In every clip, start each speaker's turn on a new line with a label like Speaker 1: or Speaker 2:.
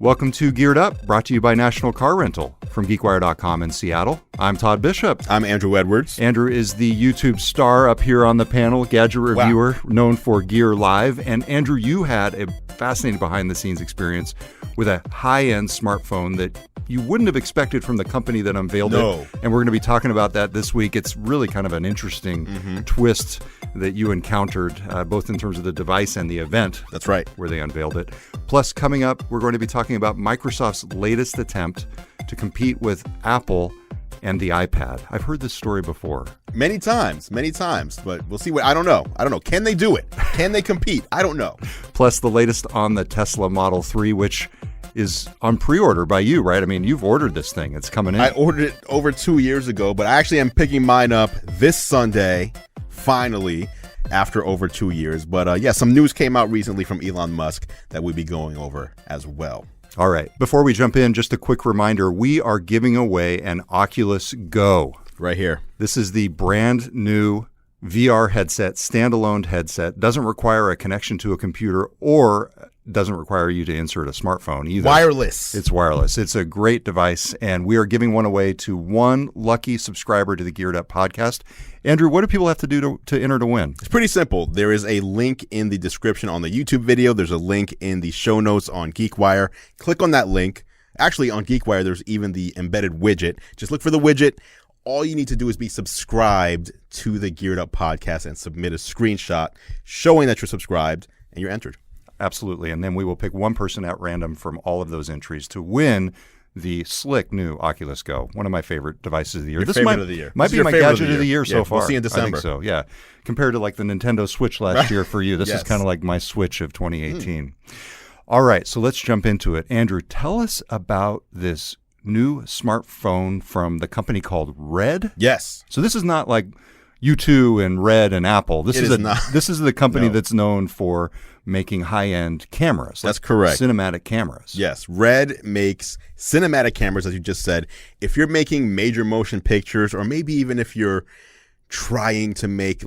Speaker 1: Welcome to Geared Up, brought to you by National Car Rental from GeekWire.com in Seattle. I'm Todd Bishop.
Speaker 2: I'm Andru Edwards.
Speaker 1: Andrew is the YouTube star up here on the panel, gadget reviewer, known for Gear Live. And Andrew, you had a fascinating behind-the-scenes experience with a high-end smartphone that you wouldn't have expected from the company that unveiled it. And we're going to be talking about that this week. It's really kind of an interesting twist that you encountered, both in terms of the device and the event.
Speaker 2: That's right.
Speaker 1: Where they unveiled it. Plus, coming up, we're going to be talking about Microsoft's latest attempt to compete with Apple and the iPad. I've heard this story before.
Speaker 2: Many times, but we'll see. I don't know. Can they do it? Can they compete? I don't know.
Speaker 1: Plus, the latest on the Tesla Model 3, which is on pre-order by you, right? I mean, you've ordered this thing. It's coming in.
Speaker 2: I ordered it over 2 years ago, but I actually am picking mine up this Sunday, finally, after over 2 years. But yeah, some news came out recently from Elon Musk that we'll be going over as well.
Speaker 1: All right. Before we jump in, just a quick reminder, we are giving away an Oculus Go.
Speaker 2: Right here.
Speaker 1: This is the brand new VR headset, standalone headset. Doesn't require a connection to a computer or doesn't require you to insert a smartphone either.
Speaker 2: Wireless.
Speaker 1: It's wireless. It's a great device, and we are giving one away to one lucky subscriber to the Geared Up podcast. Andrew, what do people have to do to enter to win?
Speaker 2: It's pretty simple. There is a link in the description on the YouTube video. There's a link in the show notes on GeekWire. Click on that link. Actually, on GeekWire, there's even the embedded widget. Just look for the widget. All you need to do is be subscribed to the Geared Up podcast and submit a screenshot showing that you're subscribed, and you're entered.
Speaker 1: Absolutely. And then we will pick one person at random from all of those entries to win the slick new Oculus Go, one of my favorite devices of the year.
Speaker 2: Your favorite of the year.
Speaker 1: Might be my gadget of the year so far.
Speaker 2: We'll see in December.
Speaker 1: I think so, yeah. Compared to like the Nintendo Switch last year for you, this is kind of like my Switch of 2018. All right, so let's jump into it. Andrew, tell us about this new smartphone from the company called Red.
Speaker 2: Yes.
Speaker 1: So this is not like U2 and Red and Apple. This is not. This is the company that's known for making high-end cameras.
Speaker 2: That's correct.
Speaker 1: Cinematic cameras.
Speaker 2: Yes. Red makes cinematic cameras, as you just said. If you're making major motion pictures, or maybe even if you're trying to make,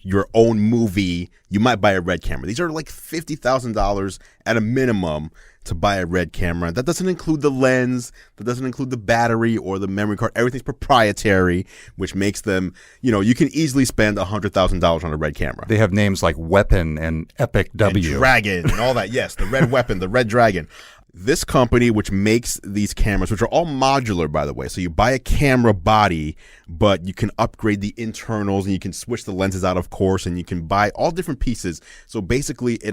Speaker 2: your own movie, you might buy a Red camera. These are like $50,000 at a minimum to buy a Red camera. That doesn't include the lens. That doesn't include the battery or the memory card. Everything's proprietary, which makes them, you can easily spend $100,000 on a Red camera.
Speaker 1: They have names like Weapon and Epic W.
Speaker 2: And Dragon and all that. Yes, the Red Weapon, the Red Dragon. This company, which makes these cameras, which are all modular, by the way. So you buy a camera body, but you can upgrade the internals and you can switch the lenses out, of course, and you can buy all different pieces. So basically, they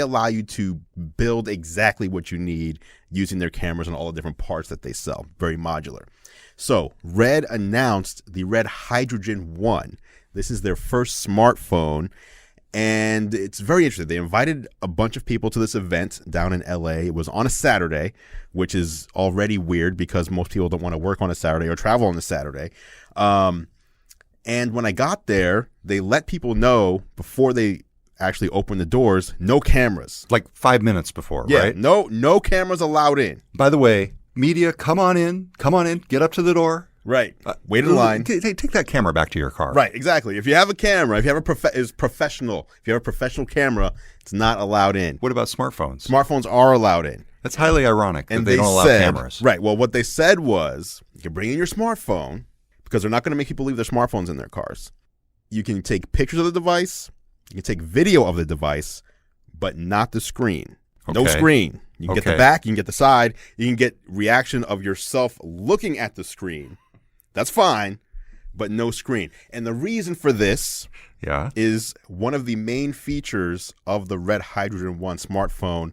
Speaker 2: allow you to build exactly what you need using their cameras and all the different parts that they sell. Very modular. So Red announced the Red Hydrogen 1. This is their first smartphone. And it's very interesting. They invited a bunch of people to this event down in LA. It was on a Saturday, which is already weird because most people don't want to work on a Saturday or travel on a Saturday. And when I got there, they let people know before they actually opened the doors, no cameras.
Speaker 1: Like 5 minutes before, right?
Speaker 2: No cameras allowed in.
Speaker 1: By the way, media, come on in, get up to the door.
Speaker 2: Right. Wait in line.
Speaker 1: Take that camera back to your car.
Speaker 2: Right, exactly. If you have a camera, if you have a professional camera, it's not allowed in.
Speaker 1: What about smartphones?
Speaker 2: Smartphones are allowed in.
Speaker 1: That's highly ironic that they don't allow cameras.
Speaker 2: Right. Well, what they said was you can bring in your smartphone because they're not going to make people leave their smartphones in their cars. You can take pictures of the device. You can take video of the device, but not the screen. Okay. No screen. You can get the back. You can get the side. You can get reaction of yourself looking at the screen. That's fine, but no screen. And the reason for this is one of the main features of the Red Hydrogen 1 smartphone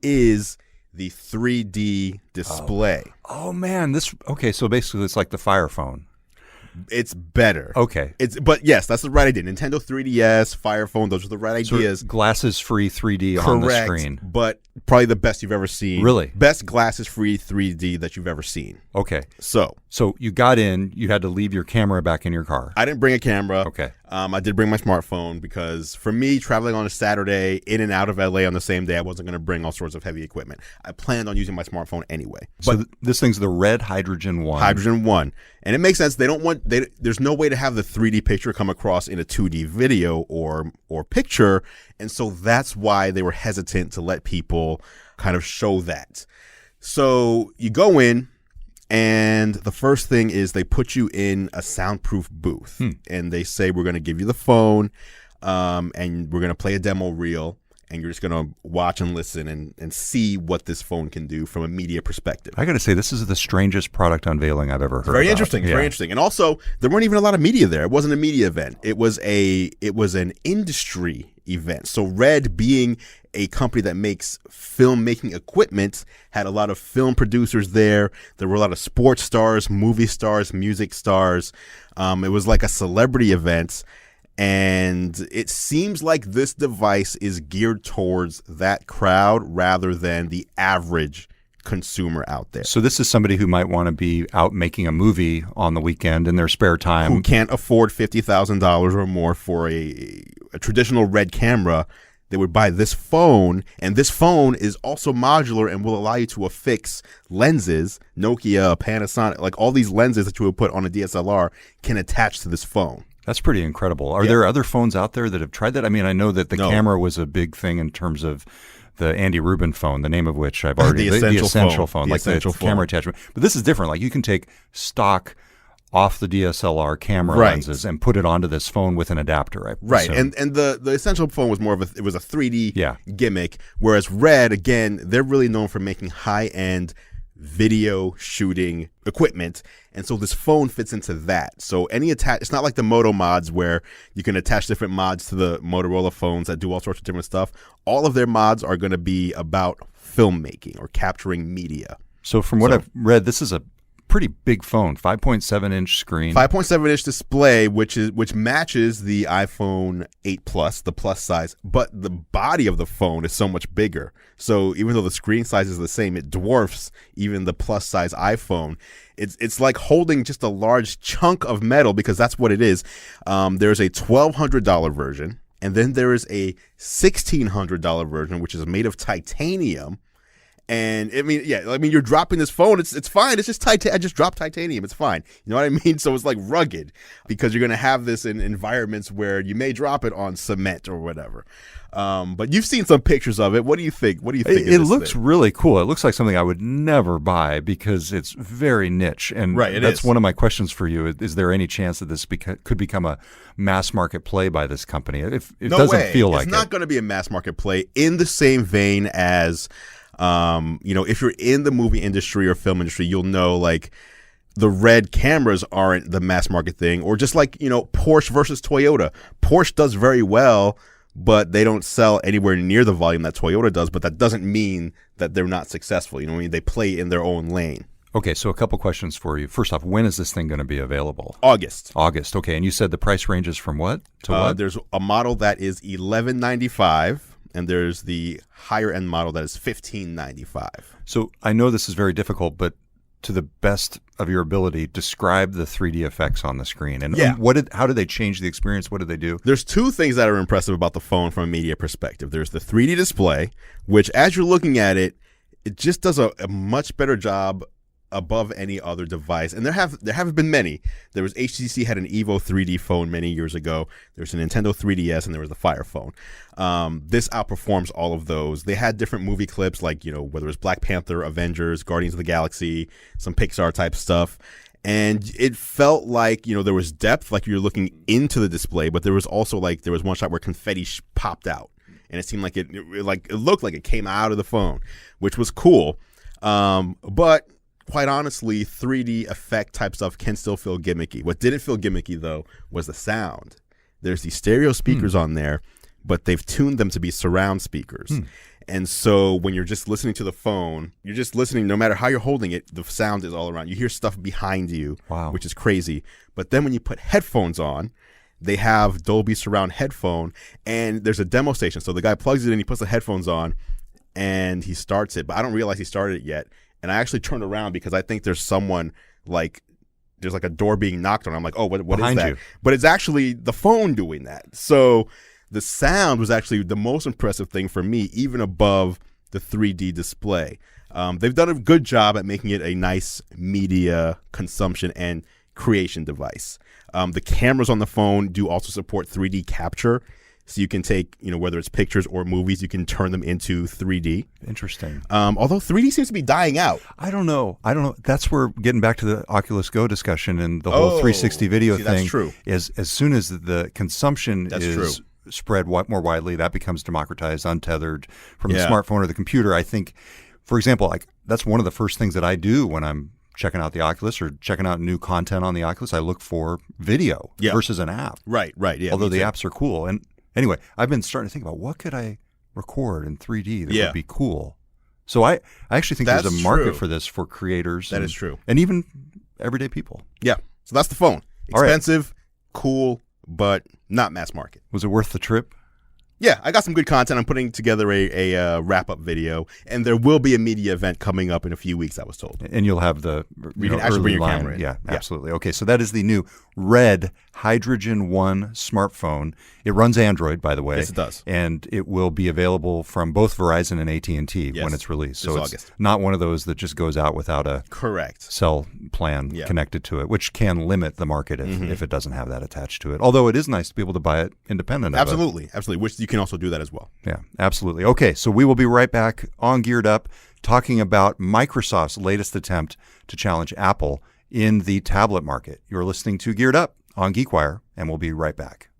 Speaker 2: is the 3D display.
Speaker 1: Oh man, so basically it's like the Fire Phone.
Speaker 2: It's better.
Speaker 1: Okay.
Speaker 2: But yes, that's the right idea. Nintendo 3DS, Fire Phone, those are the right ideas.
Speaker 1: Glasses-free 3D on the screen.
Speaker 2: But probably the best you've ever seen.
Speaker 1: Really?
Speaker 2: Best glasses-free 3D that you've ever seen.
Speaker 1: Okay.
Speaker 2: So
Speaker 1: you got in, you had to leave your camera back in your car.
Speaker 2: I didn't bring a camera.
Speaker 1: Okay.
Speaker 2: I did bring my smartphone because for me, traveling on a Saturday in and out of LA on the same day, I wasn't going to bring all sorts of heavy equipment. I planned on using my smartphone anyway.
Speaker 1: So this thing's the Red Hydrogen 1.
Speaker 2: Hydrogen 1. And it makes sense. There's no way to have the 3D picture come across in a 2D video or picture. And so that's why they were hesitant to let people will kind of show that. So you go in, and the first thing is they put you in a soundproof booth, and they say, we're going to give you the phone, and we're going to play a demo reel, and you're just going to watch and listen and see what this phone can do from a media perspective.
Speaker 1: I got to say, this is the strangest product unveiling I've ever heard.
Speaker 2: Very interesting. Very interesting. And also, there weren't even a lot of media there. It wasn't a media event. It was an industry event. So Red, being a company that makes filmmaking equipment, had a lot of film producers there. There were a lot of sports stars, movie stars, music stars. It was like a celebrity event. And it seems like this device is geared towards that crowd rather than the average consumer out there.
Speaker 1: So this is somebody who might want to be out making a movie on the weekend in their spare time.
Speaker 2: Who can't afford $50,000 or more for a traditional Red camera. They would buy this phone, and this phone is also modular and will allow you to affix lenses. Nokia, Panasonic, like all these lenses that you would put on a DSLR can attach to this phone.
Speaker 1: That's pretty incredible. Are there other phones out there that have tried that? I mean, I know that the camera was a big thing in terms of the Andy Rubin phone, the name of which I've already
Speaker 2: the essential phone,
Speaker 1: like the camera attachment. But this is different. Like you can take stock off the DSLR camera lenses and put it onto this phone with an adapter.
Speaker 2: Right. And the essential phone was more of it was a 3D gimmick, whereas Red, again, they're really known for making high-end video shooting equipment, and so this phone fits into that. So it's not like the Moto mods where you can attach different mods to the Motorola phones that do all sorts of different stuff. All of their mods are going to be about filmmaking or capturing media.
Speaker 1: So from what I've read, this is a pretty big phone, 5.7-inch screen,
Speaker 2: 5.7-inch display, which matches the iPhone 8 Plus, the plus size, but the body of the phone is so much bigger. So even though the screen size is the same, it dwarfs even the plus size iPhone. It's like holding just a large chunk of metal, because that's what it is. There's a $1,200 version, and then there is a $1,600 version, which is made of titanium. And I mean, you're dropping this phone. It's fine. It's just I just dropped titanium. It's fine. You know what I mean? So it's like rugged, because you're going to have this in environments where you may drop it on cement or whatever. But you've seen some pictures of it. What do you think?
Speaker 1: It looks really cool. It looks like something I would never buy because it's very niche. And that's one of my questions for you. Is there any chance that this could become a mass market play by this company? If it doesn't feel like it.
Speaker 2: It's not going to be a mass market play in the same vein as if you're in the movie industry or film industry, you'll know like the Red cameras aren't the mass market thing, or just like, Porsche versus Toyota. Porsche does very well, but they don't sell anywhere near the volume that Toyota does, but that doesn't mean that they're not successful. They play in their own lane.
Speaker 1: Okay, so a couple questions for you. First off, when is this thing going to be available?
Speaker 2: August.
Speaker 1: Okay, and you said the price ranges from what to what?
Speaker 2: There's a model that is $1,195. And there's the higher end model that is $1,595.
Speaker 1: So I know this is very difficult, but to the best of your ability, describe the 3D effects on the screen. And how did they change the experience? What did they do?
Speaker 2: There's two things that are impressive about the phone from a media perspective. There's the 3D display, which as you're looking at it, it just does a much better job above any other device. And there haven't been many. There was HTC had an Evo 3D phone many years ago. There's a Nintendo 3DS, and there was the Fire phone. This outperforms all of those. They had different movie clips, like, whether it was Black Panther, Avengers, Guardians of the Galaxy, some Pixar type stuff. And it felt like, there was depth, like you're looking into the display, but there was also there was one shot where confetti popped out. And it seemed like it looked like it came out of the phone, which was cool. But quite honestly, 3D effect type stuff can still feel gimmicky. What didn't feel gimmicky, though, was the sound. There's these stereo speakers on there, but they've tuned them to be surround speakers. And so when you're just listening to the phone, you're just listening, no matter how you're holding it, the sound is all around. You hear stuff behind you, which is crazy. But then when you put headphones on, they have Dolby Surround headphone, and there's a demo station. So the guy plugs it in, he puts the headphones on, and he starts it. But I don't realize he started it yet. And I actually turned around because I think there's someone there's a door being knocked on. I'm like, oh, what is that? But it's actually the phone doing that. So the sound was actually the most impressive thing for me, even above the 3D display. They've done a good job at making it a nice media consumption and creation device. The cameras on the phone do also support 3D capture. So you can take, whether it's pictures or movies, you can turn them into 3D.
Speaker 1: Interesting.
Speaker 2: Although 3D seems to be dying out.
Speaker 1: I don't know. That's where getting back to the Oculus Go discussion and the whole 360 video thing.
Speaker 2: That's true.
Speaker 1: Is as soon as the consumption is spread more widely, that becomes democratized, untethered from the smartphone or the computer. I think, for example, that's one of the first things that I do when I'm checking out the Oculus or checking out new content on the Oculus. I look for video versus an app.
Speaker 2: Right. Yeah.
Speaker 1: Although the apps are cool. And anyway, I've been starting to think about what could I record in 3D that would be cool. So I actually think there's a market for this for creators.
Speaker 2: That is true.
Speaker 1: And even everyday people.
Speaker 2: Yeah. So that's the phone. Expensive, cool, but not mass market.
Speaker 1: Was it worth the trip?
Speaker 2: Yeah, I got some good content. I'm putting together a wrap-up video, and there will be a media event coming up in a few weeks, I was told.
Speaker 1: And you'll have the
Speaker 2: you can actually bring your
Speaker 1: line.
Speaker 2: camera in.
Speaker 1: Yeah, absolutely. Okay, so that is the new Red Hydrogen 1 smartphone. It runs Android, by the way.
Speaker 2: Yes, it does.
Speaker 1: And it will be available from both Verizon and AT&T when it's released. So it's
Speaker 2: August.
Speaker 1: not one of those that just goes out without a cell plan connected to it, which can limit the market if it doesn't have that attached to it. Although it is nice to be able to buy it independent of it.
Speaker 2: Absolutely. Which you can also do that as well.
Speaker 1: Yeah, absolutely. Okay, so we will be right back on Geared Up talking about Microsoft's latest attempt to challenge Apple in the tablet market. You're listening to Geared Up on GeekWire, and we'll be right back.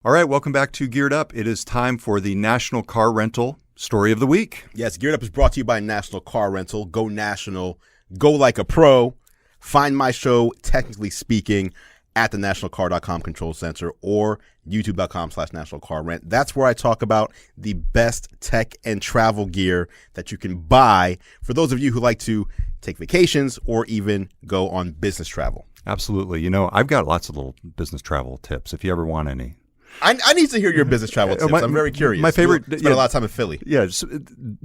Speaker 1: All right, welcome back to Geared Up. It is time for the National Car Rental Story of the Week.
Speaker 2: Yes, Geared Up is brought to you by National Car Rental. Go national. Go like a pro. Find my show, Technically Speaking, at the nationalcar.com control center or youtube.com/nationalcarrent. That's where I talk about the best tech and travel gear that you can buy for those of you who like to take vacations or even go on business travel.
Speaker 1: Absolutely. I've got lots of little business travel tips if you ever want any.
Speaker 2: I need to hear your business travel tips. I'm very curious.
Speaker 1: My favorite.
Speaker 2: Spent a lot of time in Philly.
Speaker 1: Yeah.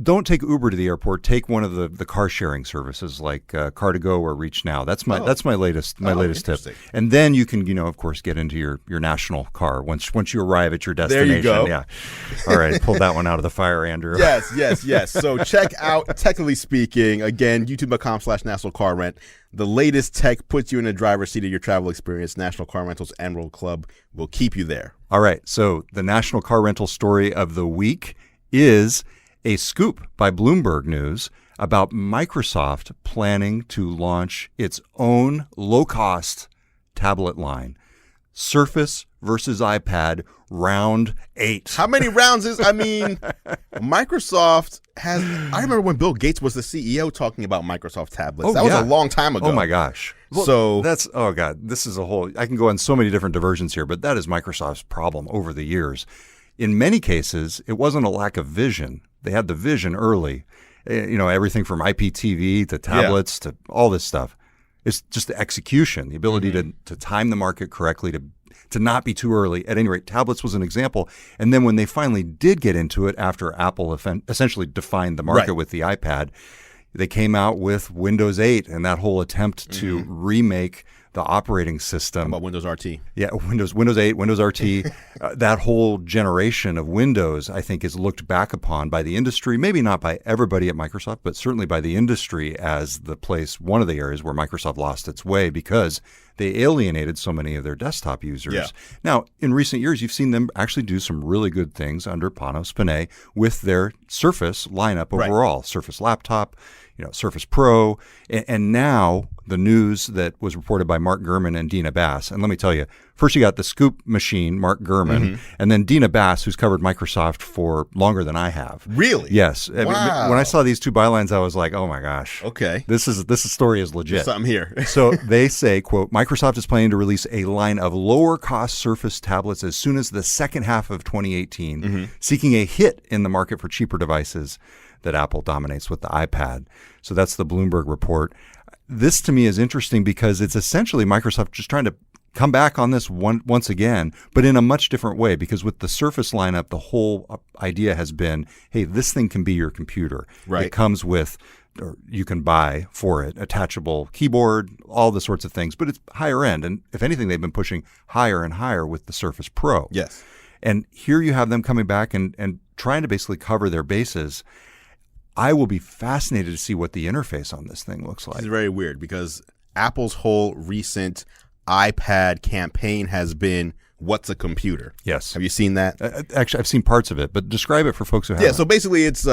Speaker 1: Don't take Uber to the airport. Take one of the car sharing services like Car2Go or Reach Now. That's my latest tip. And then you can of course get into your national car once you arrive at your destination.
Speaker 2: There you go.
Speaker 1: Yeah. All right. Pulled that one out of the fire, Andrew.
Speaker 2: Yes. So check out Technically Speaking again. YouTube.com/nationalcarrent. The latest tech puts you in the driver's seat of your travel experience. National Car Rentals Emerald Club will keep you there.
Speaker 1: All right. So the National Car Rental Story of the Week is a scoop by Bloomberg News about Microsoft planning to launch its own low-cost tablet line. Surface versus iPad, round 8.
Speaker 2: How many rounds Microsoft has. I remember when Bill Gates was the CEO talking about Microsoft tablets. That was a long time ago.
Speaker 1: Oh my gosh. Well,
Speaker 2: so
Speaker 1: that's, oh God, this is a whole, I can go on so many different diversions here, but that is Microsoft's problem over the years. In many cases, it wasn't a lack of vision. They had the vision early, everything from IPTV to tablets to all this stuff. It's just the execution, the ability to time the market correctly, to not be too early. At any rate, tablets was an example. And then when they finally did get into it after Apple essentially defined the market with the iPad, they came out with Windows 8 and that whole attempt to remake the operating system.
Speaker 2: How about Windows RT?
Speaker 1: Yeah, Windows 8, Windows RT. That whole generation of Windows, I think, is looked back upon by the industry, maybe not by everybody at Microsoft, but certainly by the industry as the place, one of the areas where Microsoft lost its way because they alienated so many of their desktop users. Yeah. Now, in recent years, you've seen them actually do some really good things under Panos Panay with their Surface lineup overall. Surface Laptop, Surface Pro, and now the news that was reported by Mark Gurman and Dina Bass. And let me tell you, first you got the scoop machine, Mark Gurman, and then Dina Bass, who's covered Microsoft for longer than I have.
Speaker 2: Really?
Speaker 1: Yes.
Speaker 2: Wow.
Speaker 1: When I saw these two bylines, I was like, oh my gosh.
Speaker 2: Okay.
Speaker 1: This story is legit.
Speaker 2: There's something here.
Speaker 1: So they say, quote, Microsoft is planning to release a line of lower cost Surface tablets as soon as the second half of 2018, seeking a hit in the market for cheaper devices that Apple dominates with the iPad. So that's the Bloomberg report. This to me is interesting because it's essentially Microsoft just trying to come back on this once again, but in a much different way, because with the Surface lineup, the whole idea has been, hey, this thing can be your computer.
Speaker 2: Right.
Speaker 1: It comes with, or you can buy for it, attachable keyboard, all the sorts of things, but it's higher end. And if anything, they've been pushing higher and higher with the Surface Pro.
Speaker 2: Yes.
Speaker 1: And here you have them coming back and trying to basically cover their bases. I will be fascinated to see what the interface on this thing looks like.
Speaker 2: It's very weird because Apple's whole recent iPad campaign has been What's a Computer?
Speaker 1: Yes.
Speaker 2: Have you seen that?
Speaker 1: Actually, I've seen parts of it, but describe it for folks who haven't.
Speaker 2: Yeah, so basically it's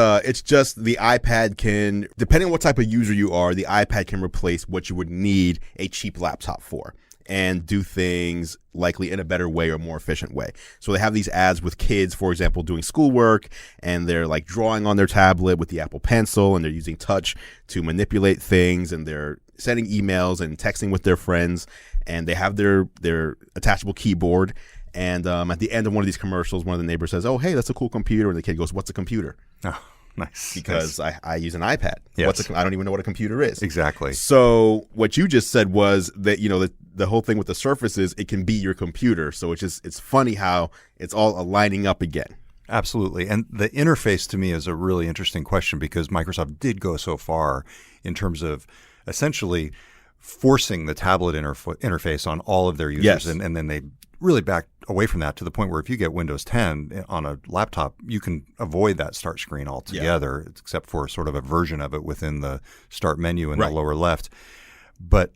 Speaker 2: just the iPad can, depending on what type of user you are, the iPad can replace what you would need a cheap laptop for and do things likely in a better way or more efficient way. So they have these ads with kids, for example, doing schoolwork, and they're like drawing on their tablet with the Apple Pencil, and they're using touch to manipulate things, and they're sending emails and texting with their friends, and they have their attachable keyboard. And at the end of one of these commercials, one of the neighbors says, "Oh, hey, that's a cool computer," and the kid goes, "What's a computer?"
Speaker 1: Oh, nice.
Speaker 2: Because I use an iPad.
Speaker 1: Yes.
Speaker 2: I don't even know what a computer is.
Speaker 1: Exactly.
Speaker 2: So what you just said was that, the whole thing with the Surface is it can be your computer. So it's funny how it's all aligning up again.
Speaker 1: Absolutely. And the interface to me is a really interesting question because Microsoft did go so far in terms of essentially forcing the tablet interface on all of their users.
Speaker 2: Yes.
Speaker 1: And then they really backed away from that to the point where if you get Windows 10 on a laptop, you can avoid that start screen altogether, except for sort of a version of it within the start menu in the lower left. But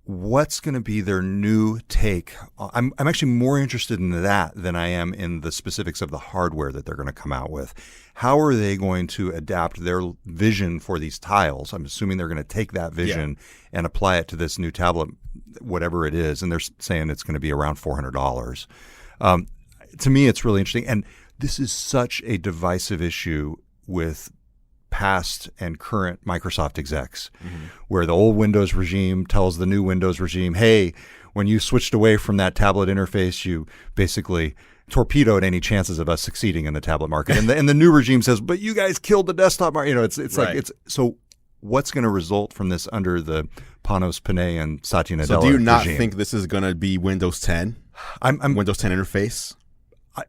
Speaker 1: what's going to be their new take? I'm actually more interested in that than I am in the specifics of the hardware that they're going to come out with. How are they going to adapt their vision for these tiles? I'm assuming they're going to take that vision and apply it to this new tablet, whatever it is, and they're saying it's going to be around $400. To me, it's really interesting, and this is such a divisive issue with past and current Microsoft execs, where the old Windows regime tells the new Windows regime, hey, when you switched away from that tablet interface, you basically torpedoed any chances of us succeeding in the tablet market. And the new regime says, but you guys killed the desktop market. It's like so what's going to result from this under the Panos Panay and Satya Nadella
Speaker 2: So do you not
Speaker 1: regime?
Speaker 2: think this is going to be Windows 10? Windows 10 interface?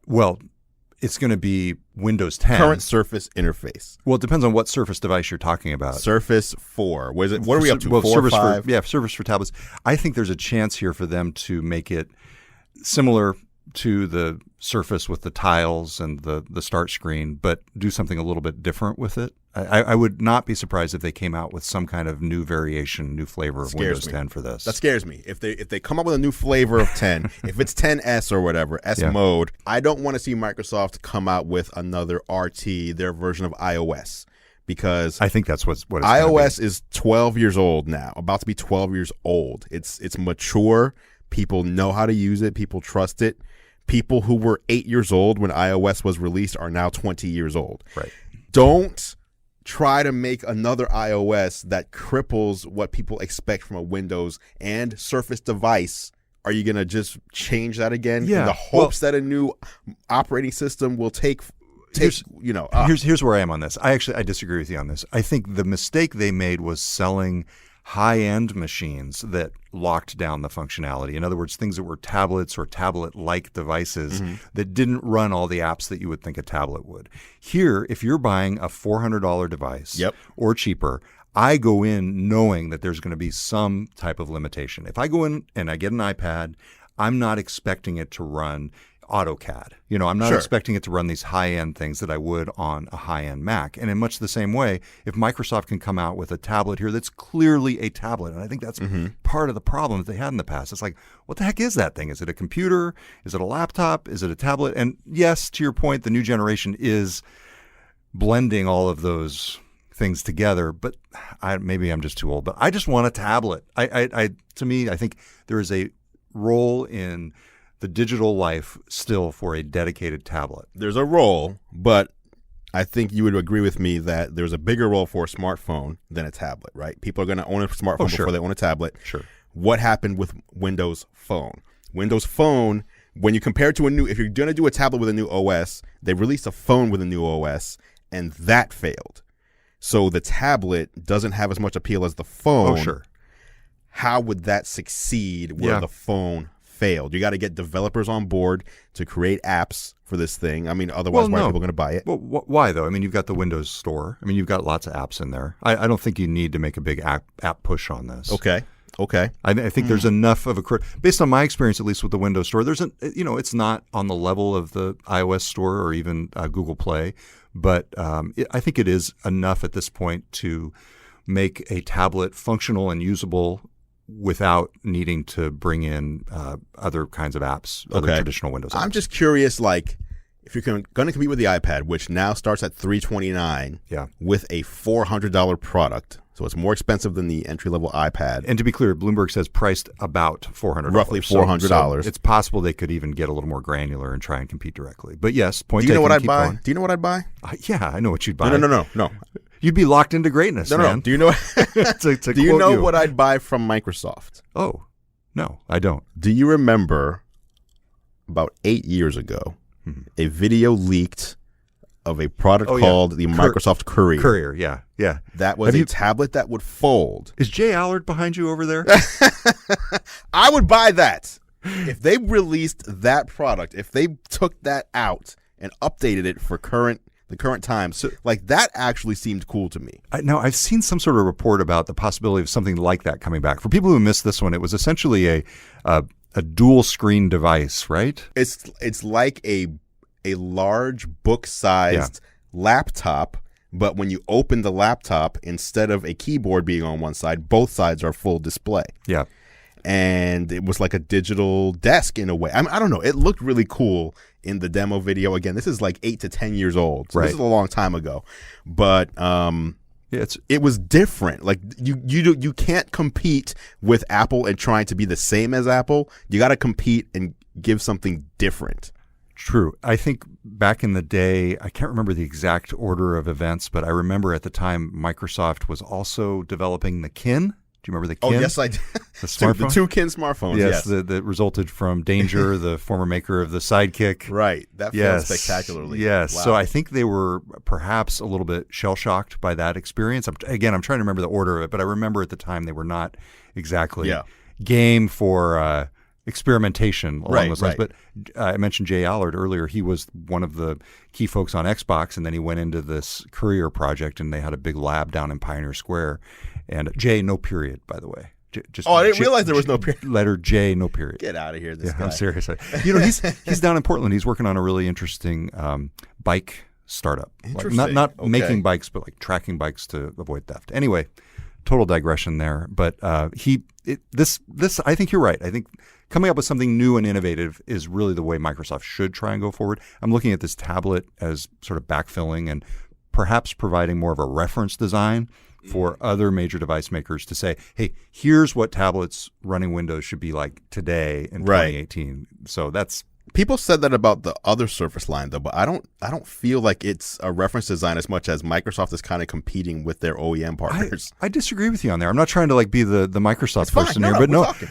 Speaker 1: Well, it's going to be Windows 10.
Speaker 2: Current Surface interface.
Speaker 1: Well, it depends on what Surface device you're talking about.
Speaker 2: Surface 4. What are we up to?
Speaker 1: Well,
Speaker 2: 4 or 5?
Speaker 1: Surface for tablets. I think there's a chance here for them to make it similar to the Surface with the tiles and the start screen, but do something a little bit different with it. I would not be surprised if they came out with some kind of new variation, new flavor of Windows 10 for this.
Speaker 2: That scares me. If they come up with a new flavor of 10, if it's 10S or whatever, S mode, I don't want to see Microsoft come out with another RT, their version of iOS. Because
Speaker 1: I think that's what it's
Speaker 2: iOS is 12 years old now, about to be 12 years old. It's mature. People know how to use it. People trust it. People who were 8 years old when iOS was released are now 20 years old.
Speaker 1: Right.
Speaker 2: Don't try to make another iOS that cripples what people expect from a Windows and Surface device. Are you going to just change that again in the hopes that a new operating system will take Here's
Speaker 1: where I am on this. I disagree with you on this. I think the mistake they made was selling high-end machines that locked down the functionality. In other words, things that were tablets or tablet-like devices that didn't run all the apps that you would think a tablet would. Here, if you're buying a $400 device or cheaper, I go in knowing that there's going to be some type of limitation. If I go in and I get an iPad, I'm not expecting it to run AutoCAD. I'm not expecting it to run these high-end things that I would on a high-end Mac. And in much the same way, if Microsoft can come out with a tablet here that's clearly a tablet, and I think that's part of the problem that they had in the past. It's like, what the heck is that thing? Is it a computer? Is it a laptop? Is it a tablet? And yes, to your point, the new generation is blending all of those things together, but maybe I'm just too old. But I just want a tablet. To me, I think there is a role in the digital life still for a dedicated tablet.
Speaker 2: There's a role, but I think you would agree with me that there's a bigger role for a smartphone than a tablet, right? People are going to own a smartphone before they own a tablet.
Speaker 1: Sure.
Speaker 2: What happened with Windows Phone? Windows Phone, when you compare it to if you're going to do a tablet with a new OS, they released a phone with a new OS, and that failed. So the tablet doesn't have as much appeal as the phone.
Speaker 1: Oh, sure.
Speaker 2: How would that succeed where the phone failed? You got to get developers on board to create apps for this thing. I mean, otherwise, why are people going to buy it?
Speaker 1: Well, why though? I mean, you've got the Windows Store. I mean, you've got lots of apps in there. I don't think you need to make a big app push on this.
Speaker 2: Okay.
Speaker 1: I think there's enough of based on my experience, at least with the Windows Store. It's not on the level of the iOS Store or even Google Play, but I think it is enough at this point to make a tablet functional and usable without needing to bring in other kinds of apps, other traditional Windows apps.
Speaker 2: I'm just curious, like, if you're going to compete with the iPad, which now starts at $329 with a $400 product, so it's more expensive than the entry-level iPad.
Speaker 1: And to be clear, Bloomberg says priced about $400.
Speaker 2: Roughly $400.
Speaker 1: So it's possible they could even get a little more granular and try and compete directly. But yes, point taken.
Speaker 2: Do you know what I'd
Speaker 1: keep
Speaker 2: buy?
Speaker 1: going.
Speaker 2: Do you know what I'd buy?
Speaker 1: Yeah, I know what you'd buy.
Speaker 2: No.
Speaker 1: You'd be locked into greatness, man.
Speaker 2: No. Do you know? Do you know what I'd buy from Microsoft?
Speaker 1: Oh, no, I don't.
Speaker 2: Do you remember about 8 years ago, a video leaked of a product called the Microsoft Courier?
Speaker 1: Courier, yeah.
Speaker 2: That was a tablet that would fold.
Speaker 1: Is Jay Allard behind you over there?
Speaker 2: I would buy that. If they released that product, if they took that out and updated it for the current time, so like that actually seemed cool to me.
Speaker 1: Now, I've seen some sort of report about the possibility of something like that coming back. For people who missed this one, it was essentially a dual screen device, right?
Speaker 2: It's like a large book-sized laptop, but when you open the laptop, instead of a keyboard being on one side, both sides are full display.
Speaker 1: Yeah.
Speaker 2: And it was like a digital desk in a way. I don't know. It looked really cool in the demo video. Again, this is like 8 to 10 years old. So This is a long time ago. But it was different. Like you can't compete with Apple and trying to be the same as Apple. You got to compete and give something different.
Speaker 1: True. I think back in the day, I can't remember the exact order of events, but I remember at the time Microsoft was also developing the Kin. Do you remember the Kin?
Speaker 2: Oh, yes, I do.
Speaker 1: The smartphone?
Speaker 2: The two Kin smartphones, yes.
Speaker 1: That resulted from Danger, the former maker of the Sidekick.
Speaker 2: Right. That failed spectacularly.
Speaker 1: Yes.
Speaker 2: Wow.
Speaker 1: So I think they were perhaps a little bit shell-shocked by that experience. I'm trying to remember the order of it, but I remember at the time they were not exactly game for experimentation along those lines. But I mentioned Jay Allard earlier. He was one of the key folks on Xbox, and then he went into this Courier project, and they had a big lab down in Pioneer Square. And J, no period, by the way.
Speaker 2: I didn't realize there was no period.
Speaker 1: Letter J, no period.
Speaker 2: Get out of here, this guy.
Speaker 1: I'm serious. He's down in Portland. He's working on a really interesting bike startup.
Speaker 2: Interesting.
Speaker 1: Like not making bikes, but like tracking bikes to avoid theft. Anyway, total digression there. But this I think you're right. I think coming up with something new and innovative is really the way Microsoft should try and go forward. I'm looking at this tablet as sort of backfilling and perhaps providing more of a reference design for other major device makers to say, hey, here's what tablets running Windows should be like today in 2018. So that's
Speaker 2: people said that about the other Surface line though, but I don't feel like it's a reference design as much as Microsoft is kind of competing with their OEM partners.
Speaker 1: I disagree with you on there. I'm not trying to be the Microsoft person here, but
Speaker 2: talking.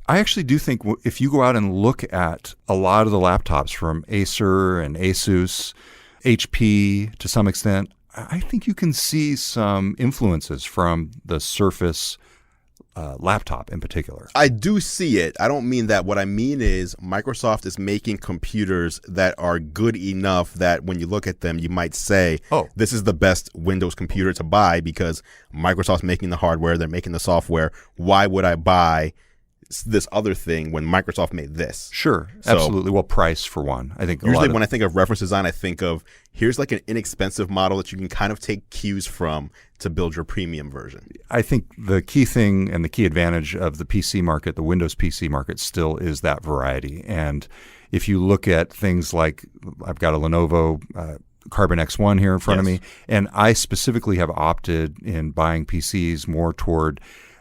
Speaker 1: I actually do think if you go out and look at a lot of the laptops from Acer and Asus, HP to some extent, I think you can see some influences from the Surface laptop in particular.
Speaker 2: I do see it. I don't mean that. What I mean is Microsoft is making computers that are good enough that when you look at them, you might say, this is the best Windows computer to buy because Microsoft's making the hardware, they're making the software. Why would I buy this other thing when Microsoft made this?
Speaker 1: Sure, absolutely. Well, price for one. I think
Speaker 2: usually when I think of reference design, I think of here's like an inexpensive model that you can kind of take cues from to build your premium version.
Speaker 1: I think the key thing and the key advantage of the PC market, the Windows PC market, still is that variety. And if you look at things like I've got a Lenovo Carbon X1 here in front of me, and I specifically have opted in buying PCs more toward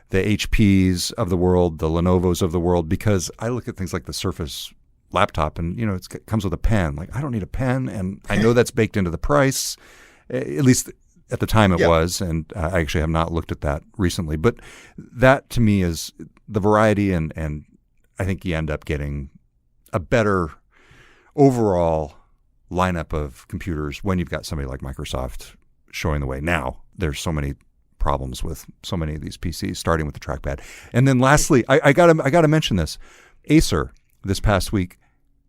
Speaker 1: the HPs of the world, the Lenovos of the world, because I look at things like the Surface laptop and, it comes with a pen. Like, I don't need a pen, and I know that's baked into the price, at least at the time it was, and I actually have not looked at that recently. But that, to me, is the variety, and I think you end up getting a better overall lineup of computers when you've got somebody like Microsoft showing the way. Now, there's so many problems with so many of these PCs, starting with the trackpad. And then lastly, I gotta mention this. Acer this past week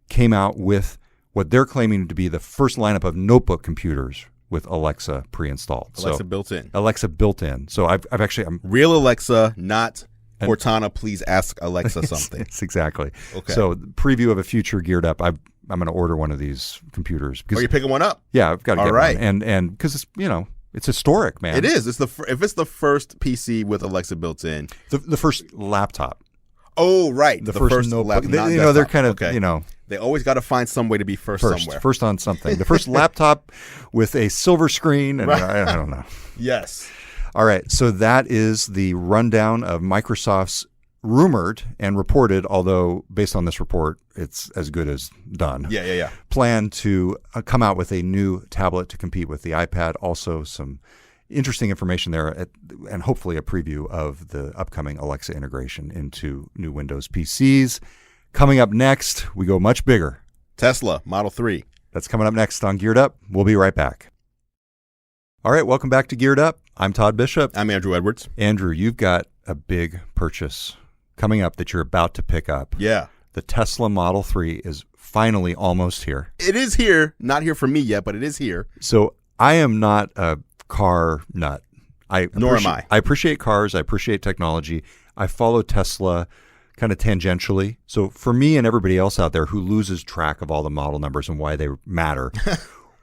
Speaker 1: came out with what they're claiming to be the first lineup of notebook computers with Alexa pre-installed.
Speaker 2: Alexa built in.
Speaker 1: Alexa built in. So I'm
Speaker 2: real Alexa, not Cortana, please ask Alexa something.
Speaker 1: Yes, exactly.
Speaker 2: Okay.
Speaker 1: So preview of a future geared up. I'm going to order one of these computers.
Speaker 2: You're picking one up?
Speaker 1: Yeah, I've got to get
Speaker 2: one.
Speaker 1: And because it's, It's historic, man.
Speaker 2: It is. If it's the first PC with Alexa built in.
Speaker 1: The first laptop.
Speaker 2: Oh, right.
Speaker 1: The first
Speaker 2: laptop.
Speaker 1: They're kind of,
Speaker 2: They always got to find some way to be first somewhere.
Speaker 1: First on something. The first laptop with a silver screen. And I don't know.
Speaker 2: Yes.
Speaker 1: All right. So that is the rundown of Microsoft's rumored and reported, although based on this report, it's as good as done.
Speaker 2: Yeah.
Speaker 1: Plan to come out with a new tablet to compete with the iPad. Also some interesting information there, and hopefully a preview of the upcoming Alexa integration into new Windows PCs. Coming up next, we go much bigger.
Speaker 2: Tesla Model 3.
Speaker 1: That's coming up next on Geared Up. We'll be right back. All right, welcome back to Geared Up. I'm Todd Bishop.
Speaker 2: I'm Andru Edwards.
Speaker 1: Andrew, you've got a big purchase coming up that you're about to pick up.
Speaker 2: Yeah.
Speaker 1: The Tesla Model 3 is finally almost here.
Speaker 2: It is here. Not here for me yet, but it is here.
Speaker 1: So I am not a car nut.
Speaker 2: Nor am I.
Speaker 1: I appreciate cars. I appreciate technology. I follow Tesla kind of tangentially. So for me and everybody else out there who loses track of all the model numbers and why they matter,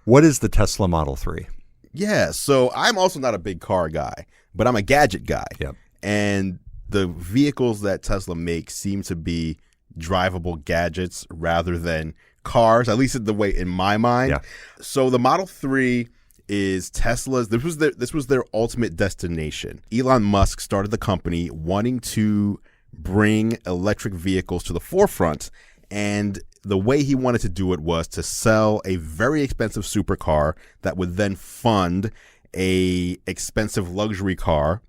Speaker 1: what is the Tesla Model 3?
Speaker 2: Yeah, so I'm also not a big car guy, but I'm a gadget guy.
Speaker 1: Yep.
Speaker 2: And the vehicles that Tesla makes seem to be drivable gadgets rather than cars, at least the way in my mind.
Speaker 1: Yeah.
Speaker 2: So the Model 3 is Tesla's. This was their ultimate destination. Elon Musk started the company wanting to bring electric vehicles to the forefront, and the way he wanted to do it was to sell a very expensive supercar that would then fund a expensive luxury car,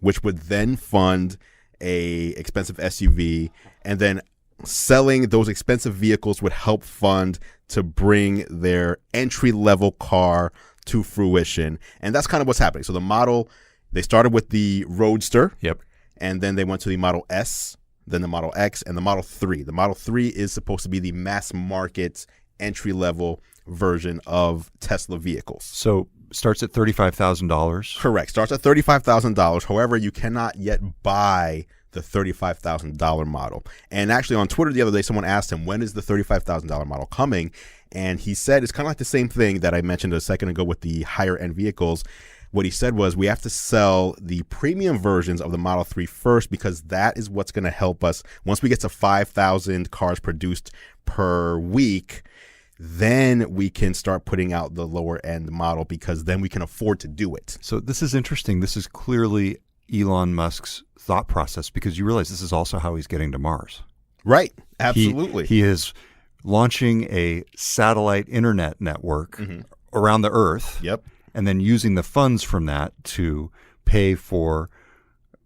Speaker 2: which would then fund a expensive SUV, and then selling those expensive vehicles would help fund to bring their entry-level car to fruition. And that's kind of what's happening. So the model, they started with the Roadster.
Speaker 1: Yep.
Speaker 2: And then they went to the Model S, then the Model X, and the Model 3. The Model 3 is supposed to be the mass market entry-level version of Tesla vehicles.
Speaker 1: So starts at $35,000.
Speaker 2: Correct. Starts at $35,000. However, you cannot yet buy the $35,000 model. And actually on Twitter the other day, someone asked him, when is the $35,000 model coming? And he said it's kind of like the same thing that I mentioned a second ago with the higher end vehicles. What he said was we have to sell the premium versions of the Model 3 first, because that is what's going to help us. Once we get to 5,000 cars produced per week, then we can start putting out the lower end model, because then we can afford to do it.
Speaker 1: So this is interesting. This is clearly Elon Musk's thought process, because you realize this is also how he's getting to Mars.
Speaker 2: Right. Absolutely.
Speaker 1: He is launching a satellite internet network around the Earth.
Speaker 2: Yep.
Speaker 1: And then using the funds from that to pay for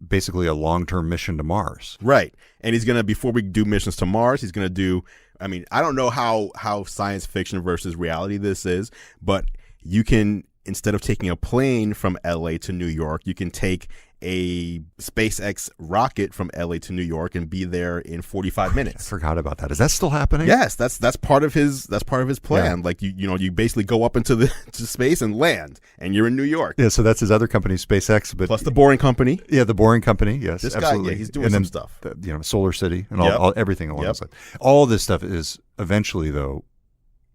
Speaker 1: basically a long-term mission to Mars.
Speaker 2: Right. And he's going to, before we do missions to Mars, he's going to do, I mean, I don't know how science fiction versus reality this is, but you can, instead of taking a plane from LA to New York, you can take a SpaceX rocket from LA to New York and be there in 45 minutes.
Speaker 1: I forgot about that. Is that still happening?
Speaker 2: Yes, that's part of his plan.
Speaker 1: Yeah.
Speaker 2: Like you basically go up into to space and land, and you're in New York.
Speaker 1: Yeah, so that's his other company, SpaceX, but
Speaker 2: plus the Boring Company.
Speaker 1: Yeah, the Boring Company. Yes,
Speaker 2: this
Speaker 1: absolutely.
Speaker 2: guy, yeah, he's doing
Speaker 1: and
Speaker 2: some
Speaker 1: then
Speaker 2: stuff.
Speaker 1: Solar City and all everything along those lines. All this stuff is eventually though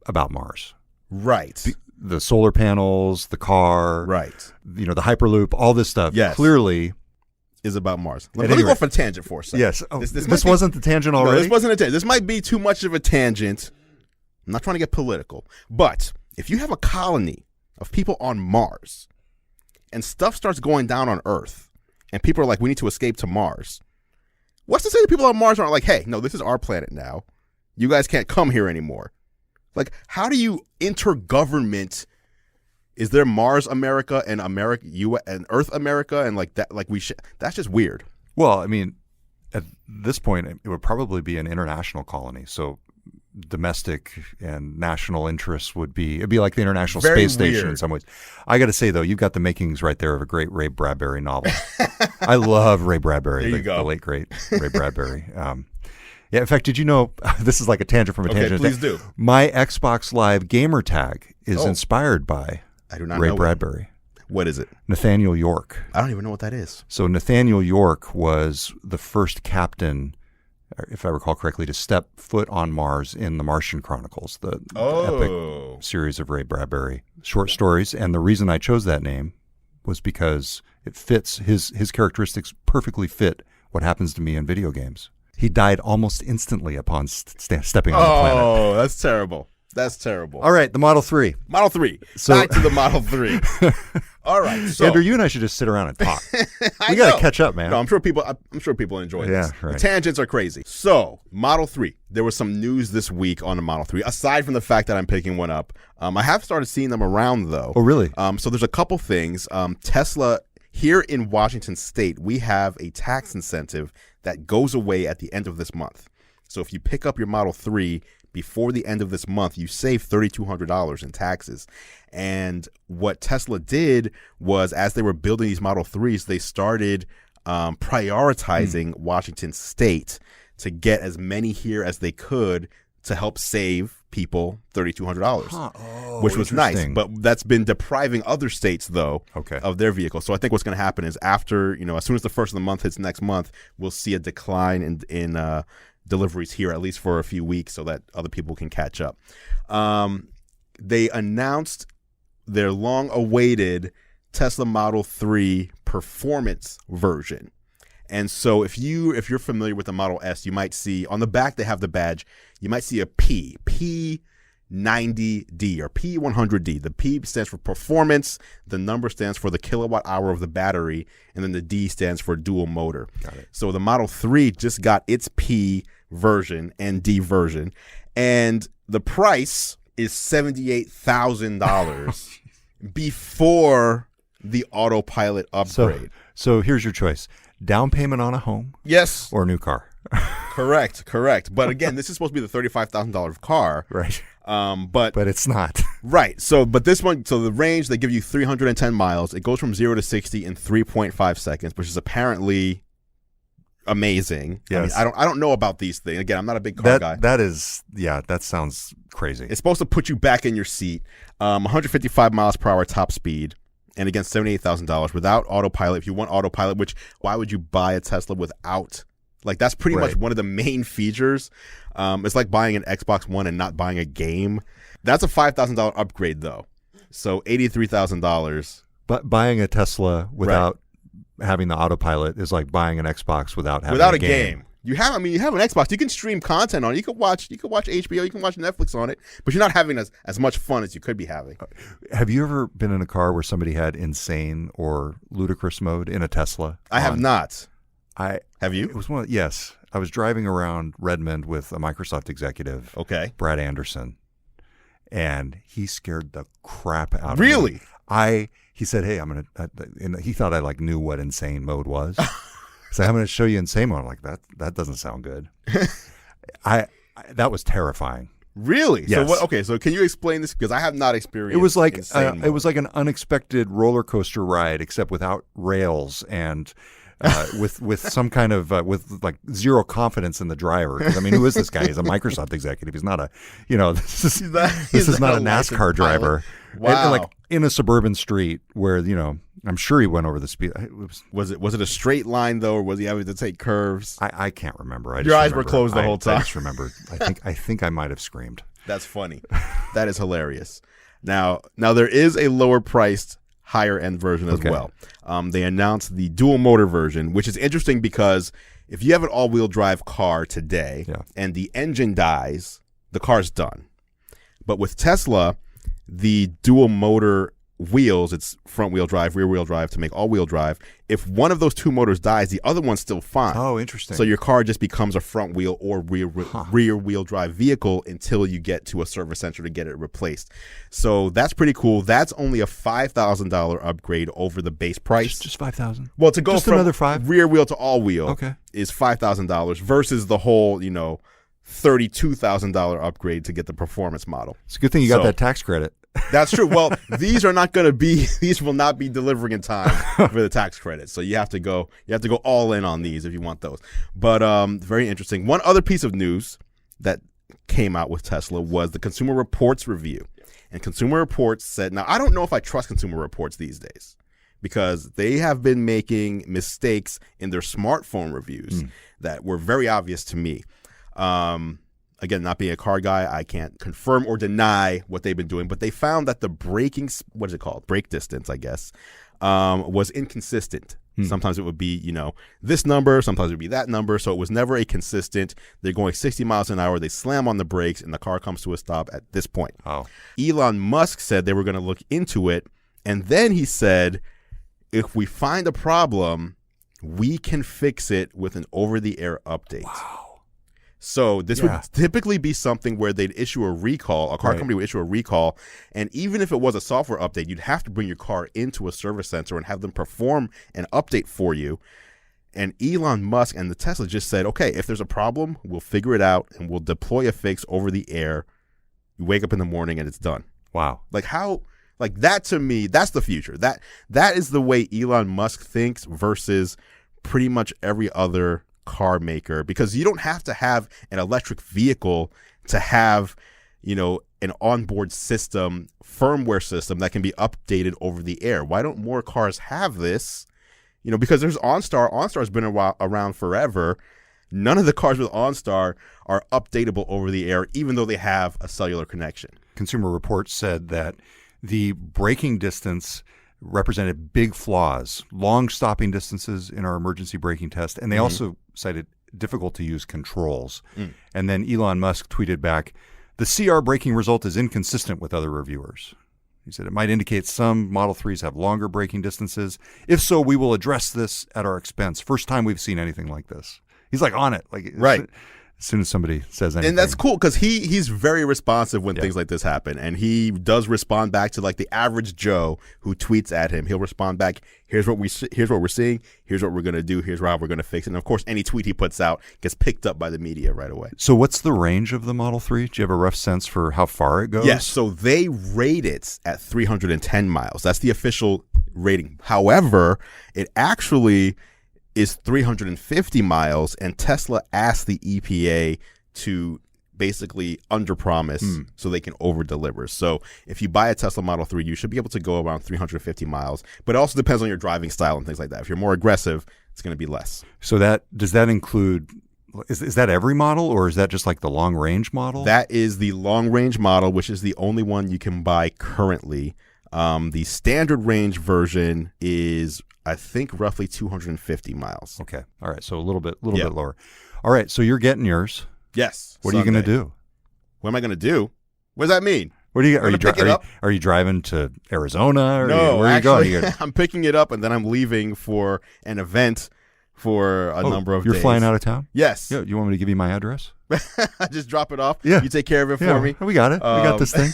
Speaker 1: about Mars.
Speaker 2: Right.
Speaker 1: The solar panels, the car,
Speaker 2: right?
Speaker 1: The Hyperloop, all this stuff clearly
Speaker 2: is about Mars. Let me go off a tangent for a second.
Speaker 1: Yes. Oh, this wasn't the tangent already?
Speaker 2: No, this wasn't a tangent. This might be too much of a tangent. I'm not trying to get political. But if you have a colony of people on Mars and stuff starts going down on Earth and people are like, we need to escape to Mars, what's to say the people on Mars aren't like, hey, no, this is our planet now. You guys can't come here anymore. Like, how do you intergovernment? Is there Mars America and Earth America and like that? Like that's just weird.
Speaker 1: Well, I mean, at this point, it would probably be an international colony. So domestic and national interests it'd be like the International Space Station in some ways. I got to say though, you've got the makings right there of a great Ray Bradbury novel. I love Ray Bradbury, the late great Ray Bradbury. Yeah, in fact, did you know, this is like a tangent from a tangent.
Speaker 2: Please do.
Speaker 1: My Xbox Live gamer tag is inspired by Ray Bradbury.
Speaker 2: What is it?
Speaker 1: Nathaniel York.
Speaker 2: I don't even know what that is.
Speaker 1: So Nathaniel York was the first captain, if I recall correctly, to step foot on Mars in the Martian Chronicles, the epic series of Ray Bradbury short stories. And the reason I chose that name, was because it fits his characteristics perfectly fit what happens to me in video games. He died almost instantly upon stepping on the planet.
Speaker 2: Oh, that's terrible. That's terrible.
Speaker 1: All right, the Model 3.
Speaker 2: Model 3.
Speaker 1: So,
Speaker 2: back to the Model 3. All right. So,
Speaker 1: Andrew, you and I should just sit around and talk.
Speaker 2: I
Speaker 1: We got to
Speaker 2: know.
Speaker 1: catch up, man.
Speaker 2: No, I'm sure people enjoy this.
Speaker 1: Yeah, right.
Speaker 2: The tangents are crazy. So, Model 3. There was some news this week on the Model 3. Aside from the fact that I'm picking one up, I have started seeing them around, though.
Speaker 1: Oh, really?
Speaker 2: So there's a couple things. Tesla, here in Washington State, we have a tax incentive that goes away at the end of this month. So if you pick up your Model 3 before the end of this month, you save $3,200 in taxes. And what Tesla did was, as they were building these Model 3s, they started prioritizing Washington State to get as many here as they could to help save people $3,200, which was nice. But that's been depriving other states, though, of their vehicles. So I think what's going to happen is after, as soon as the first of the month hits next month, we'll see a decline in deliveries here, at least for a few weeks, so that other people can catch up. They announced their long-awaited Tesla Model 3 performance version. And so if you're familiar with the Model S, you might see on the back they have the badge. You might see a P90D or P100D. The P stands for performance, the number stands for the kilowatt hour of the battery, and then the D stands for dual motor.
Speaker 1: Got it.
Speaker 2: So the Model 3 just got its P version and D version, and the price is $78,000 before the autopilot upgrade.
Speaker 1: So here's your choice. Down payment on a home?
Speaker 2: Yes.
Speaker 1: Or a new car?
Speaker 2: Correct. But again, this is supposed to be the $35,000 car.
Speaker 1: Right.
Speaker 2: But
Speaker 1: it's not.
Speaker 2: Right. So the range, they give you 310 miles. It goes from 0 to 60 in 3.5 seconds, which is apparently amazing.
Speaker 1: Yes.
Speaker 2: I don't know about these things. Again, I'm not a big car guy.
Speaker 1: That sounds crazy.
Speaker 2: It's supposed to put you back in your seat. 155 miles per hour top speed. And again, $78,000 without autopilot. If you want autopilot, why would you buy a Tesla without? Like, that's pretty much one of the main features. It's like buying an Xbox One and not buying a game. That's a $5,000 upgrade, though. So $83,000.
Speaker 1: But buying a Tesla without having the autopilot is like buying an Xbox without having
Speaker 2: a game. You have an Xbox. You can stream content on it. You can watch HBO. You can watch Netflix on it. But you're not having as much fun as you could be having.
Speaker 1: Have you ever been in a car where somebody had insane or ludicrous mode in a Tesla?
Speaker 2: I have not.
Speaker 1: Have you? It was yes. I was driving around Redmond with a Microsoft executive, Brad Anderson, and he scared the crap out of me.
Speaker 2: Really?
Speaker 1: He said, "Hey, I'm gonna." He thought I like knew what insane mode was. So I'm going to show you insane mode. I'm like, that doesn't sound good. That was terrifying.
Speaker 2: Really?
Speaker 1: Yes.
Speaker 2: So can you explain this? Because I have not experienced.
Speaker 1: It was like an unexpected roller coaster ride, except without rails and with some kind of with like zero confidence in the driver. I mean, who is this guy? He's a Microsoft executive. He's not this is not a NASCAR driver.
Speaker 2: Wow.
Speaker 1: And like in a suburban street where I'm sure he went over the speed.
Speaker 2: Was it a straight line though, or was he having to take curves?
Speaker 1: I can't remember.
Speaker 2: Your eyes were closed the whole time.
Speaker 1: I just remember. I think I might have screamed.
Speaker 2: That's funny. That is hilarious. Now there is a lower priced, higher end version as well. They announced the dual motor version, which is interesting because if you have an all wheel drive car today and the engine dies, the car's done. But with Tesla, the dual motor wheels, it's front wheel drive, rear wheel drive to make all wheel drive. If one of those two motors dies, the other one's still fine.
Speaker 1: Oh, interesting.
Speaker 2: So your car just becomes a front wheel or rear wheel drive vehicle until you get to a service center to get it replaced. So that's pretty cool. That's only a $5,000 upgrade over the base price.
Speaker 1: Just $5,000.
Speaker 2: Well, to go
Speaker 1: just
Speaker 2: from
Speaker 1: another $5,000
Speaker 2: rear wheel to all wheel is $5,000 versus the whole $32,000 upgrade to get the performance model.
Speaker 1: It's a good thing you got that tax credit.
Speaker 2: That's true. Well, these will not be delivering in time for the tax credit. So you have to go all in on these if you want those. But very interesting. One other piece of news that came out with Tesla was the Consumer Reports review. And Consumer Reports said, now I don't know if I trust Consumer Reports these days because they have been making mistakes in their smartphone reviews that were very obvious to me. Again, not being a car guy, I can't confirm or deny what they've been doing, but they found that the brake distance, I guess, was inconsistent. Sometimes it would be, this number, sometimes it would be that number. So it was never a consistent. They're going 60 miles an hour. They slam on the brakes and the car comes to a stop at this point.
Speaker 1: Oh.
Speaker 2: Elon Musk said they were going to look into it. And then he said, if we find a problem, we can fix it with an over-the-air update.
Speaker 1: Wow.
Speaker 2: So this would typically be something where they'd issue a recall. A car company would issue a recall. And even if it was a software update, you'd have to bring your car into a service center and have them perform an update for you. And Elon Musk and the Tesla just said, okay, if there's a problem, we'll figure it out and we'll deploy a fix over the air. You wake up in the morning and it's done.
Speaker 1: Wow.
Speaker 2: Like that to me, that's the future. That is the way Elon Musk thinks versus pretty much every other car maker, because you don't have to have an electric vehicle to have, an onboard system, firmware system that can be updated over the air. Why don't more cars have this? Because there's OnStar. OnStar's been around forever. None of the cars with OnStar are updatable over the air, even though they have a cellular connection.
Speaker 1: Consumer Reports said that the braking distance represented big flaws, long stopping distances in our emergency braking test, and they also cited difficult to use controls. And then Elon Musk tweeted back, the CR braking result is inconsistent with other reviewers. He said it might indicate some Model 3s have longer braking distances. If so, we will address this at our expense. First time we've seen anything like this. He's like on it. Right. As soon as somebody says anything.
Speaker 2: And that's cool because he's very responsive when things like this happen. And he does respond back to like the average Joe who tweets at him. He'll respond back, here's what we're seeing, here's what we're going to do, here's how we're going to fix it. And of course, any tweet he puts out gets picked up by the media right away.
Speaker 1: So what's the range of the Model 3? Do you have a rough sense for how far it goes?
Speaker 2: Yes, so they rate it at 310 miles. That's the official rating. However, it actually is 350 miles, and Tesla asked the EPA to basically underpromise so they can over-deliver. So if you buy a Tesla Model 3, you should be able to go around 350 miles, but it also depends on your driving style and things like that. If you're more aggressive, it's going to be less.
Speaker 1: So does that include, is that every model, or is that just like the long-range model?
Speaker 2: That is the long-range model, which is the only one you can buy currently. The standard range version is, I think, roughly 250 miles.
Speaker 1: Okay. All right. So a little bit lower. All right. So you're getting yours.
Speaker 2: Yes.
Speaker 1: What are you going to do?
Speaker 2: What am I going to do? What does that mean?
Speaker 1: What are you driving to Arizona? Or
Speaker 2: no,
Speaker 1: where
Speaker 2: actually,
Speaker 1: are you going?
Speaker 2: I'm picking it up and then I'm leaving for an event for a number of days.
Speaker 1: You're flying out of town?
Speaker 2: Yes.
Speaker 1: Yeah, you want me to give you my address?
Speaker 2: Just drop it off.
Speaker 1: Yeah.
Speaker 2: You take care of it for me.
Speaker 1: We got it. We got this thing.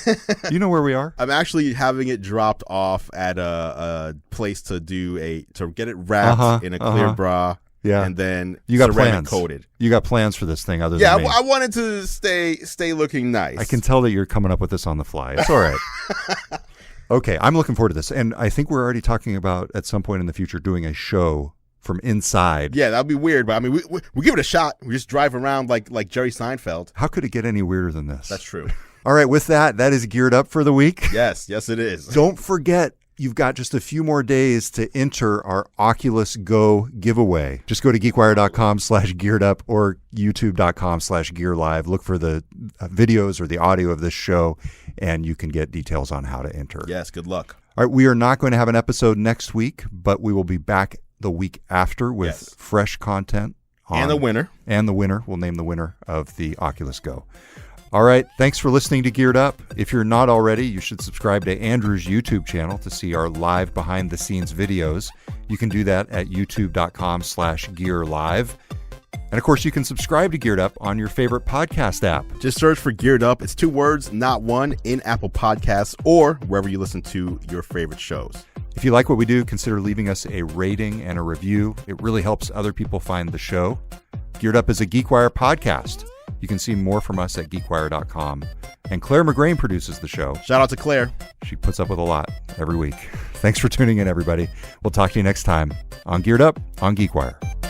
Speaker 1: You know where we are.
Speaker 2: I'm actually having it dropped off at a place to get it wrapped in a clear bra. Yeah. And then
Speaker 1: you got
Speaker 2: ceramic coated.
Speaker 1: You got plans for this thing other than me.
Speaker 2: I wanted to stay looking nice.
Speaker 1: I can tell that you're coming up with this on the fly. It's all right. Okay, I'm looking forward to this. And I think we're already talking about at some point in the future doing a show from inside.
Speaker 2: Yeah, that'd be weird, but I mean, we give it a shot. We just drive around like Jerry Seinfeld.
Speaker 1: How could it get any weirder than this?
Speaker 2: That's true.
Speaker 1: All right, with that is Geared Up for the week.
Speaker 2: Yes, it is.
Speaker 1: Don't forget, you've got just a few more days to enter our Oculus Go giveaway. Just go to geekwire.com/gearedup or youtube.com/gearlive. Look for the videos or the audio of this show, and you can get details on how to enter.
Speaker 2: Yes, good luck.
Speaker 1: All right, we are not going to have an episode next week, but we will be back the week after with fresh content.
Speaker 2: And the winner.
Speaker 1: We'll name the winner of the Oculus Go. All right. Thanks for listening to Geared Up. If you're not already, you should subscribe to Andrew's YouTube channel to see our live behind the scenes videos. You can do that at youtube.com/gearlive. And of course, you can subscribe to Geared Up on your favorite podcast app.
Speaker 2: Just search for Geared Up. It's 2 words, not one, in Apple Podcasts or wherever you listen to your favorite shows.
Speaker 1: If you like what we do, consider leaving us a rating and a review. It really helps other people find the show. Geared Up is a GeekWire podcast. You can see more from us at geekwire.com. And Claire McGrain produces the show.
Speaker 2: Shout out to Claire.
Speaker 1: She puts up with a lot every week. Thanks for tuning in, everybody. We'll talk to you next time on Geared Up on GeekWire.